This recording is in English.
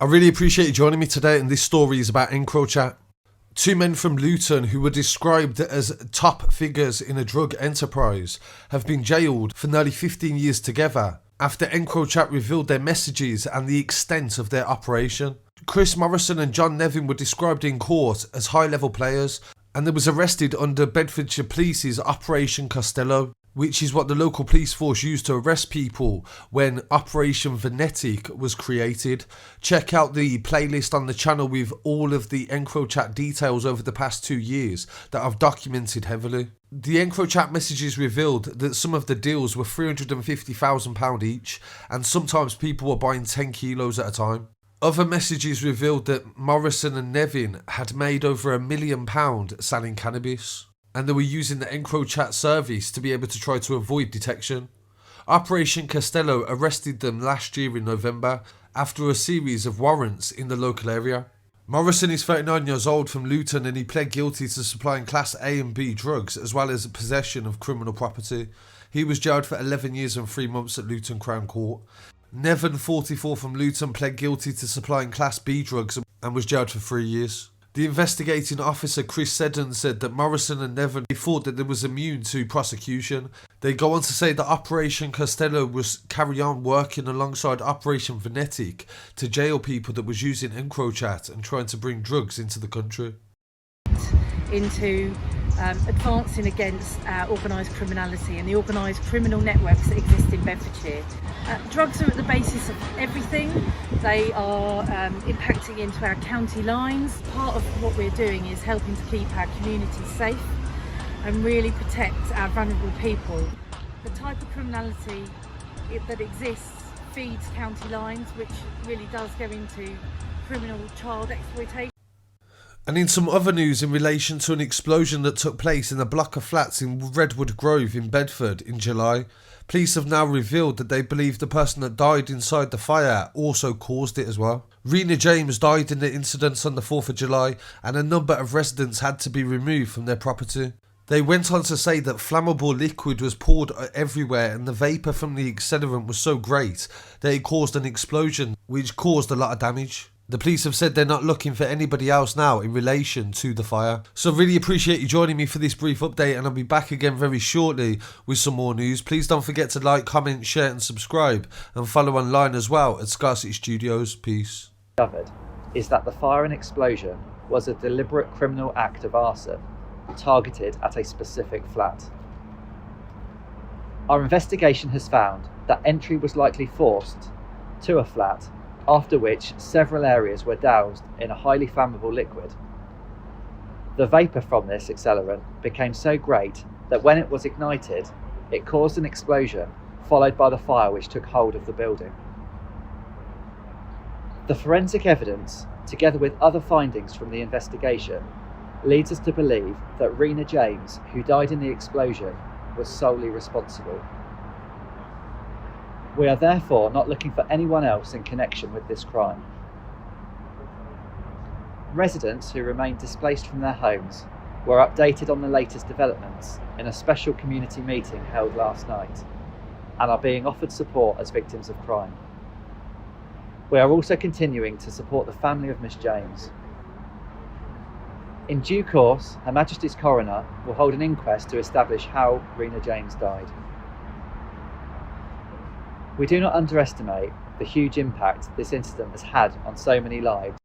I really appreciate you joining me today, and this story is about Encrochat. Two men from Luton who were described as top figures in a drug enterprise have been jailed for nearly 15 years together after Encrochat revealed their messages and the extent of their operation. Morrison and John Nevin were described in court as high-level players, and they was arrested under Bedfordshire Police's Operation Costello, which is what the local police force used to arrest people when Operation Venetic was created. Check out the playlist on the channel with all of the Encrochat details over the past 2 years that I've documented heavily. The Encrochat messages revealed that some of the deals were £350,000 each, and sometimes people were buying 10 kilos at a time. Other messages revealed that Morrison and Nevin had made over £1 million selling cannabis, and they were using the Encrochat service to be able to try to avoid detection. Operation Costello arrested them last year in November after a series of warrants in the local area. Morrison is 39 years old from Luton, and he pled guilty to supplying Class A and B drugs as well as possession of criminal property. He was jailed for 11 years and 3 months at Luton Crown Court. Nevin, 44, from Luton, pled guilty to supplying Class B drugs and was jailed for 3 years. The investigating officer Chris Seddon said that Morrison and Nevin thought that they was immune to prosecution. They go on to say that Operation Costello was carry on working alongside Operation Venetic to jail people that was using Encrochat and trying to bring drugs into the country. Into advancing against organised criminality and the organised criminal networks that exist in Bedfordshire. Drugs are at the basis of everything. They are impacting into our county lines. Part of what we're doing is helping to keep our communities safe and really protect our vulnerable people. The type of criminality that exists feeds county lines, which really does go into criminal child exploitation. And in some other news in relation to an explosion that took place in a block of flats in Redwood Grove in Bedford in July, police have now revealed that they believe the person that died inside the fire also caused it as well. Rena James died in the incident on the 4th of July, and a number of residents had to be removed from their property. They went on to say that flammable liquid was poured everywhere, and the vapour from the accelerant was so great that it caused an explosion which caused a lot of damage. The police have said they're not looking for anybody else now in relation to the fire. So really appreciate you joining me for this brief update, and I'll be back again very shortly with some more news. Please don't forget to like, comment, share and subscribe, and follow online as well at Scarcity Studios. Peace. Discovered is that the fire and explosion was a deliberate criminal act of arson targeted at a specific flat. Our investigation has found that entry was likely forced to a flat, after which several areas were doused in a highly flammable liquid. The vapour from this accelerant became so great that when it was ignited, it caused an explosion, followed by the fire which took hold of the building. The forensic evidence, together with other findings from the investigation, leads us to believe that Rena James, who died in the explosion, was solely responsible. We are therefore not looking for anyone else in connection with this crime. Residents who remain displaced from their homes were updated on the latest developments in a special community meeting held last night, and are being offered support as victims of crime. We are also continuing to support the family of Miss James. In due course, Her Majesty's Coroner will hold an inquest to establish how Rena James died. We do not underestimate the huge impact this incident has had on so many lives,